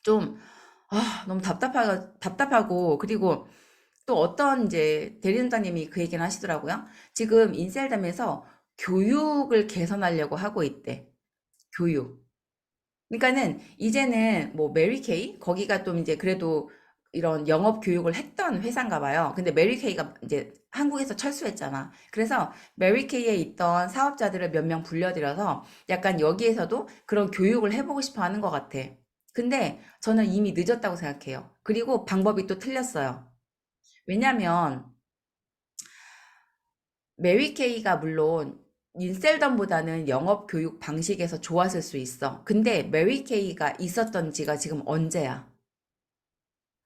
좀, 너무 답답하고, 그리고 또 어떤 이제 대리점장님이 그 얘기를 하시더라고요. 지금 인셀담에서 교육을 개선하려고 하고 있대. 교육. 그러니까는 이제는 뭐 메리 케이 거기가 좀 이제 그래도 이런 영업 교육을 했던 회사인가 봐요. 근데 메리 케이가 이제 한국에서 철수했잖아. 그래서 메리 케이에 있던 사업자들을 몇 명 불려들여서 약간 여기에서도 그런 교육을 해보고 싶어 하는 것 같아. 근데 저는 이미 늦었다고 생각해요. 그리고 방법이 또 틀렸어요. 왜냐면 메리 케이가 물론 인셀덤보다는 영업 교육 방식에서 좋았을 수 있어. 근데 메리 케이가 있었던 지가 지금 언제야?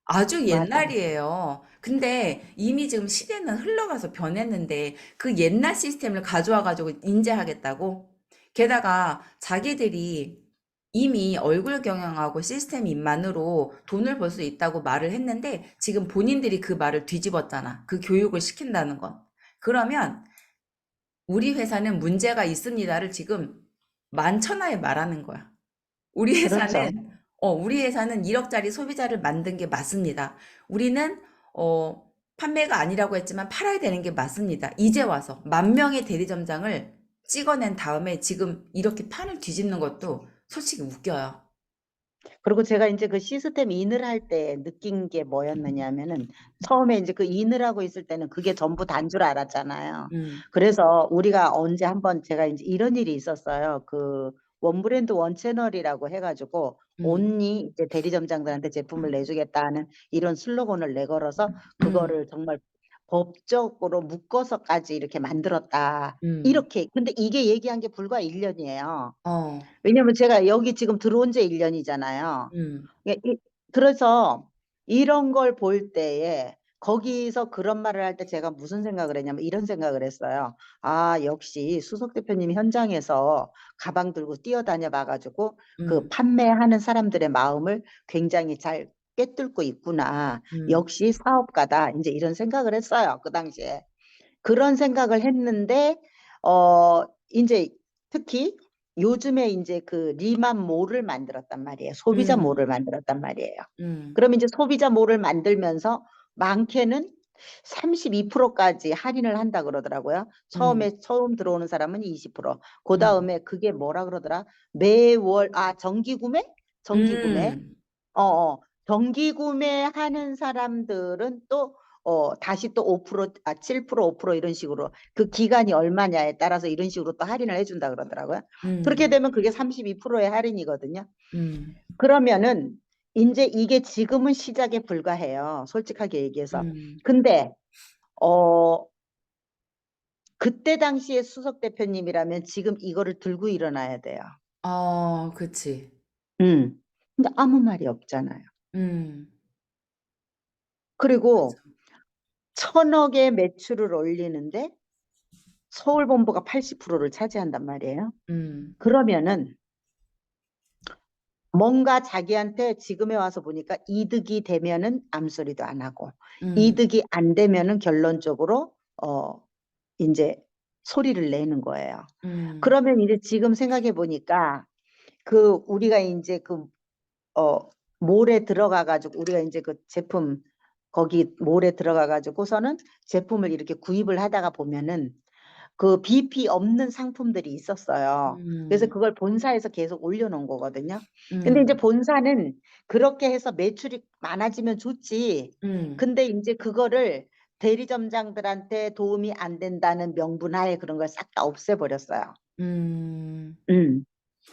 아주 맞아. 옛날이에요. 근데 이미 지금 시대는 흘러가서 변했는데 그 옛날 시스템을 가져와 가지고 인재하겠다고? 게다가 자기들이 이미 얼굴 경영하고 시스템만으로 돈을 벌 수 있다고 말을 했는데 지금 본인들이 그 말을 뒤집었잖아. 그 교육을 시킨다는 건. 그러면 우리 회사는 문제가 있습니다를 지금 만천하에 말하는 거야. 우리 그렇죠. 회사는, 우리 회사는 1억짜리 소비자를 만든 게 맞습니다. 우리는, 판매가 아니라고 했지만 팔아야 되는 게 맞습니다. 이제 와서 10,000명의 대리점장을 찍어낸 다음에 지금 이렇게 판을 뒤집는 것도 솔직히 웃겨요. 그리고 제가 이제 그 시스템 인을 할 때 느낀 게 뭐였느냐면은 처음에 이제 그 인을 하고 있을 때는 그게 전부 단 줄 알았잖아요. 음, 그래서 우리가 언제 한번 제가 이제 이런 일이 있었어요. 그 원브랜드 원채널이라고 해가지고 음, 온리 이제 대리점장들한테 제품을 내주겠다는 이런 슬로건을 내걸어서 음, 그거를 정말 법적으로 묶어서까지 이렇게 만들었다. 음, 이렇게. 근데 이게 얘기한 게 불과 1년이에요. 어, 왜냐면 제가 여기 지금 들어온 지 1년이잖아요. 음, 그래서 이런 걸 볼 때에 거기서 그런 말을 할 때 제가 무슨 생각을 했냐면 이런 생각을 했어요. 아, 역시 수석 대표님 현장에서 가방 들고 뛰어다녀 봐가지고 그 음, 판매하는 사람들의 마음을 굉장히 잘 꿰뚫고 있구나. 음, 역시 사업가다. 이제 이런 생각을 했어요. 그 당시에. 그런 생각을 했는데 이제 특히 요즘에 이제 그 리만몰을 만들었단 말이에요. 음, 소비자몰을 만들었단 말이에요. 음, 그럼 이제 소비자몰을 만들면서 많게는 32%까지 할인을 한다 그러더라고요. 음, 처음 들어오는 사람은 20%. 그 음, 다음에 그게 뭐라 그러더라? 매월 정기 구매? 정기 구매. 음, 정기 구매하는 사람들은 또 다시 또 5%, 7%, 5% 이런 식으로 그 기간이 얼마냐에 따라서 이런 식으로 또 할인을 해준다 그러더라고요. 그렇게 음, 되면 그게 32%의 할인이거든요. 음, 그러면은 이제 이게 지금은 시작에 불과해요. 솔직하게 얘기해서. 음. 근데 어 그때 당시에 수석 대표님이라면 지금 이거를 들고 일어나야 돼요. 그치. 음. 근데 아무 말이 없잖아요. 음, 그리고 맞아. 1,000억의 매출을 올리는데 서울 본부가 80%를 차지한단 말이에요. 음, 그러면은 뭔가 자기한테 지금에 와서 보니까 이득이 되면은 암소리도 안 하고 음, 이득이 안 되면은 결론적으로 이제 소리를 내는 거예요. 음, 그러면 이제 지금 생각해 보니까 그 우리가 이제 그 어 몰에 들어가 가지고 우리가 이제 그 제품 거기 몰에 들어가 가지고서는 제품을 이렇게 구입을 하다가 보면은 그 BP 없는 상품들이 있었어요. 그래서 음, 그걸 본사에서 계속 올려놓은 거거든요. 근데 이제 음, 본사는 그렇게 해서 매출이 많아지면 좋지. 음, 근데 이제 그거를 대리점장들한테 도움이 안 된다는 명분하에 그런 걸 싹 다 없애버렸어요. 음, 음.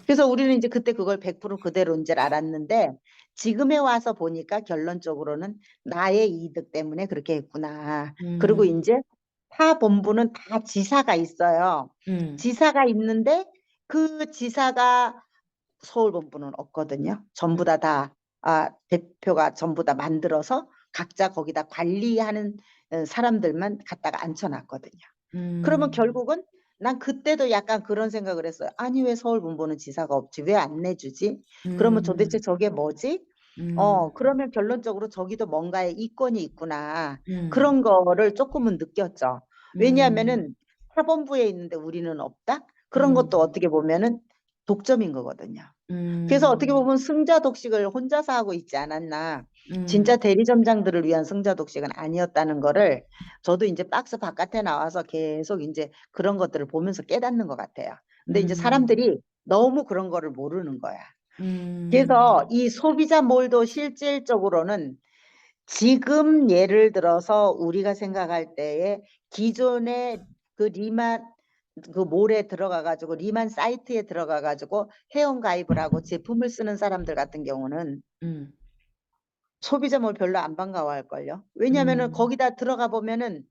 그래서 우리는 이제 그때 그걸 100% 그대로인 줄 알았는데 지금에 와서 보니까 결론적으로는 나의 이득 때문에 그렇게 했구나. 그리고 음, 이제 타 본부는 다 지사가 있어요. 음, 지사가 있는데 그 지사가 서울 본부는 없거든요. 전부 다 대표가 전부 다 만들어서 각자 거기다 관리하는 사람들만 갖다가 앉혀놨거든요. 그러면 음, 결국은 난 그때도 약간 그런 생각을 했어요. 아니 왜 서울 본부는 지사가 없지? 왜 안 내주지? 그러면 도대체 음, 저게 뭐지? 음, 그러면 결론적으로 저기도 뭔가의 이권이 있구나. 음, 그런 거를 조금은 느꼈죠. 음, 왜냐하면은 사본부에 있는데 우리는 없다? 그런 것도 음. 어떻게 보면은 독점인 거거든요. 그래서 어떻게 음, 보면 승자 독식을 혼자서 하고 있지 않았나. 진짜 음, 대리점장들을 위한 승자 독식은 아니었다는 거를 저도 이제 박스 바깥에 나와서 계속 이제 그런 것들을 보면서 깨닫는 것 같아요. 근데 이제 음, 사람들이 너무 그런 거를 모르는 거야. 그래서 음, 이 소비자몰도 실질적으로는 지금 예를 들어서 우리가 생각할 때에 기존의 그 리만 그 몰에 들어가 가지고 리만 사이트에 들어가 가지고 회원 가입을 하고 제품을 쓰는 사람들 같은 경우는 음, 소비자몰 별로 안 반가워할걸요. 왜냐하면은 음, 거기다 들어가 보면은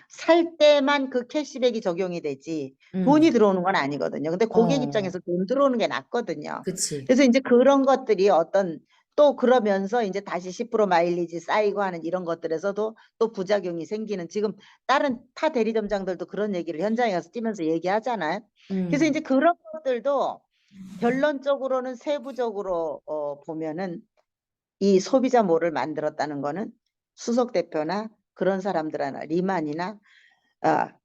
살 때만 그 캐시백이 적용이 되지 돈이 음, 들어오는 건 아니거든요. 근데 고객 어, 입장에서 돈 들어오는 게 낫거든요. 그치. 그래서 이제 그런 것들이 어떤 또 그러면서 이제 다시 10% 마일리지 쌓이고 하는 이런 것들에서도 또 부작용이 생기는 지금 다른 타 대리점장들도 그런 얘기를 현장에 가서 뛰면서 얘기하잖아요. 그래서 이제 음, 그런 것들도 결론적으로는 세부적으로 보면은 이 소비자몰을 만들었다는 거는 수석 대표나 그런 사람들이나 리만이나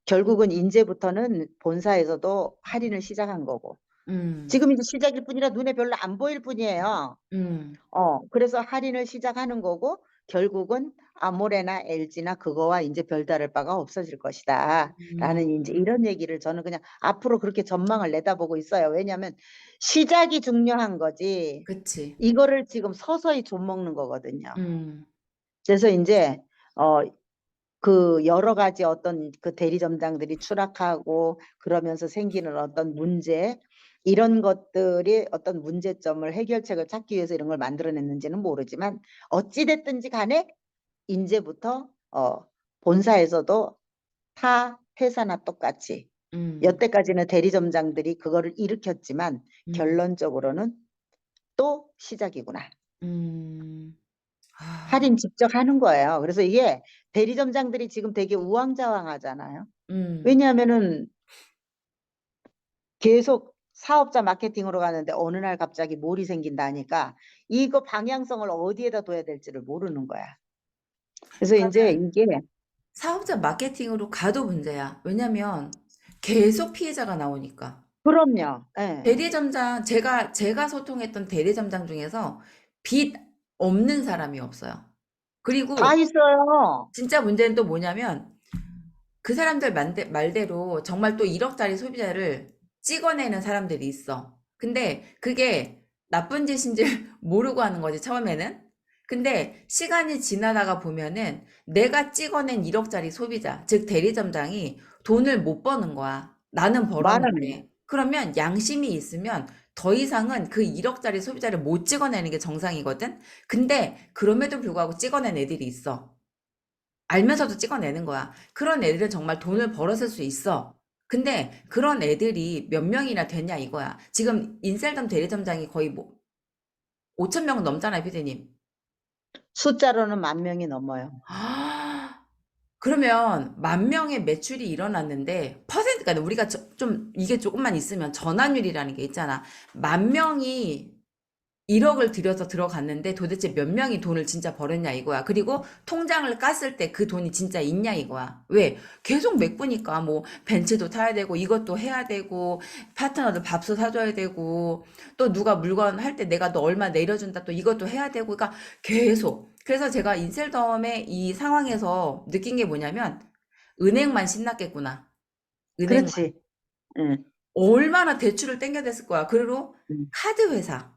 결국은 이제부터는 본사에서도 할인을 시작한 거고 음, 지금 이제 시작일 뿐이라 눈에 별로 안 보일 뿐이에요. 음, 그래서 할인을 시작하는 거고 결국은 아모레나 LG나 그거와 이제 별다를 바가 없어질 것이다. 라는 이제 음, 이런 얘기를 저는 그냥 앞으로 그렇게 전망을 내다보고 있어요. 왜냐하면 시작이 중요한 거지. 그치. 이거를 지금 서서히 좀 먹는 거거든요. 음, 그래서 이제 어, 그 여러 가지 어떤 그 대리점장들이 추락하고 그러면서 생기는 어떤 문제 이런 것들이 어떤 문제점을 해결책을 찾기 위해서 이런 걸 만들어냈는지는 모르지만 어찌 됐든지 간에 이제부터 본사에서도 타 회사나 똑같이 음, 여태까지는 대리점장들이 그거를 일으켰지만 음, 결론적으로는 또 시작이구나. 음, 아, 할인 직접 하는 거예요. 그래서 이게 대리점장들이 지금 되게 우왕좌왕하잖아요. 음, 왜냐하면은 계속 사업자 마케팅으로 가는데 어느 날 갑자기 몰이 생긴다니까 이거 방향성을 어디에다 둬야 될지를 모르는 거야. 그래서 이제 그러면 이게 사업자 마케팅으로 가도 문제야. 왜냐면 계속 피해자가 나오니까. 그럼요. 예. 대리점장, 제가 소통했던 대리점장 중에서 빚 없는 사람이 없어요. 다 그리고 있어요. 진짜 문제는 또 뭐냐면 그 사람들 말대로 정말 또 1억짜리 소비자를 찍어내는 사람들이 있어. 근데 그게 나쁜 짓인 줄 모르고 하는 거지, 처음에는. 근데 시간이 지나다가 보면은 내가 찍어낸 1억짜리 소비자, 즉 대리점장이 돈을 못 버는 거야. 나는 말하는 벌었는데. 그러면 양심이 있으면 더 이상은 그 1억짜리 소비자를 못 찍어내는 게 정상이거든? 근데 그럼에도 불구하고 찍어낸 애들이 있어. 알면서도 찍어내는 거야. 그런 애들은 정말 돈을 벌었을 수 있어. 근데 그런 애들이 몇 명이나 되냐 이거야. 지금 인셀덤 대리점장이 거의 뭐 5천 명 넘잖아요, 피디님. 숫자로는 10,000명이 넘어요. 그러면 10,000명의 매출이 일어났는데 퍼센트가 우리가 좀 이게 조금만 있으면 전환율이라는 게 있잖아. 10,000명이 1억을 들여서 들어갔는데 도대체 몇 명이 돈을 진짜 벌었냐 이거야. 그리고 통장을 깠을 때 그 돈이 진짜 있냐 이거야. 왜? 계속 메꾸니까 뭐 벤츠도 타야 되고 이것도 해야 되고 파트너도 밥도 사줘야 되고 또 누가 물건 할 때 내가 너 얼마 내려준다 또 이것도 해야 되고 그러니까 계속. 그래서 제가 인셀덤의 이 상황에서 느낀 게 뭐냐면 은행만 신났겠구나. 은행만. 그렇지. 응. 얼마나 대출을 땡겨댔을 거야. 그리고 응. 카드 회사.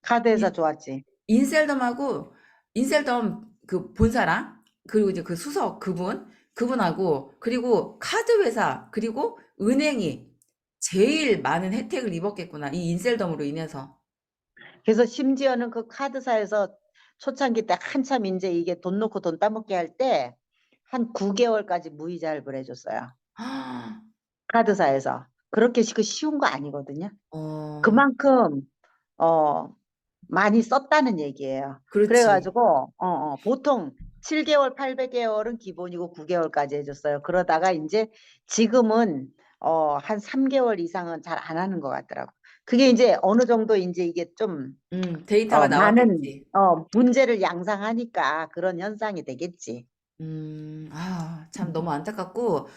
카드회사 좋았지. 인셀덤하고 인셀덤 그 본사랑 그리고 이제 그 수석 그분하고 그리고 카드 회사 그리고 은행이 제일 많은 혜택을 입었겠구나. 이 인셀덤으로 인해서. 그래서 심지어는 그 카드사에서 초창기 때 한참 이제 이게 돈 놓고 돈 따먹게 할 때 한 9개월까지 무이자 할부를 해줬어요. 카드사에서. 그렇게 그 쉬운 거 아니거든요. 어, 그만큼 어 많이 썼다는 얘기예요. 그렇지. 그래가지고 보통 7개월, 800개월은 기본이고 9개월까지 해줬어요. 그러다가 이제 지금은 한 3개월 이상은 잘 안 하는 것 같더라고. 그게 이제 어느 정도 이제 이게 좀 데이터가 많은 나왔겠지. 문제를 양상하니까 그런 현상이 되겠지. 참 너무 안타깝고,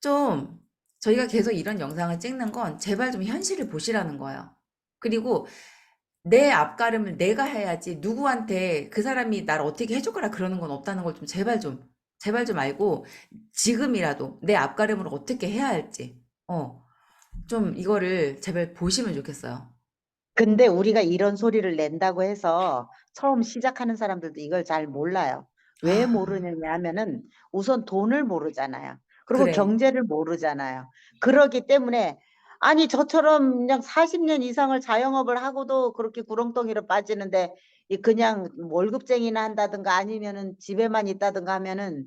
좀, 저희가 계속 이런 영상을 찍는 건 제발 좀 현실을 보시라는 거예요. 그리고 내 앞가림을 내가 해야지 누구한테 그 사람이 나를 어떻게 해줘라 그러는 건 없다는 걸 좀 제발 좀 알고 지금이라도 내 앞가림을 어떻게 해야 할지, 좀 이거를 제발 보시면 좋겠어요. 근데 우리가 이런 소리를 낸다고 해서 처음 시작하는 사람들도 이걸 잘 몰라요. 왜 아, 모르느냐 하면은 우선 돈을 모르잖아요. 그리고 그래. 경제를 모르잖아요. 그러기 때문에 아니 저처럼 그냥 40년 이상을 자영업을 하고도 그렇게 구렁텅이로 빠지는데 이 그냥 월급쟁이나 한다든가 아니면은 집에만 있다든가 하면은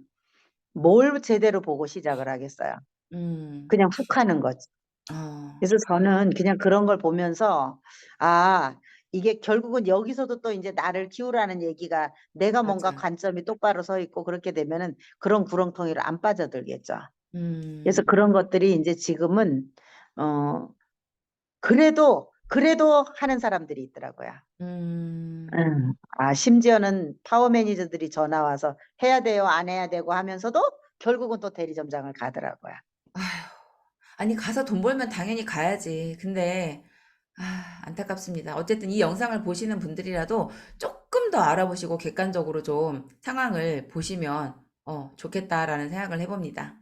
뭘 제대로 보고 시작을 하겠어요. 음, 그냥 훅 하는 거지. 어, 그래서 저는 그냥 그런 걸 보면서 아, 이게 결국은 여기서도 또 이제 나를 키우라는 얘기가 내가 뭔가 맞아. 관점이 똑바로 서 있고 그렇게 되면은 그런 구렁텅이로 안 빠져들겠죠. 그래서 음, 그런 것들이 이제 지금은 어 그래도 하는 사람들이 있더라고요. 음, 아, 심지어는 파워 매니저들이 전화 와서 해야 돼요, 안 해야 되고 하면서도 결국은 또 대리점장을 가더라고요. 아휴, 아니, 가서 돈 벌면 당연히 가야지. 근데, 안타깝습니다. 어쨌든 이 영상을 보시는 분들이라도 조금 더 알아보시고 객관적으로 좀 상황을 보시면, 좋겠다라는 생각을 해봅니다.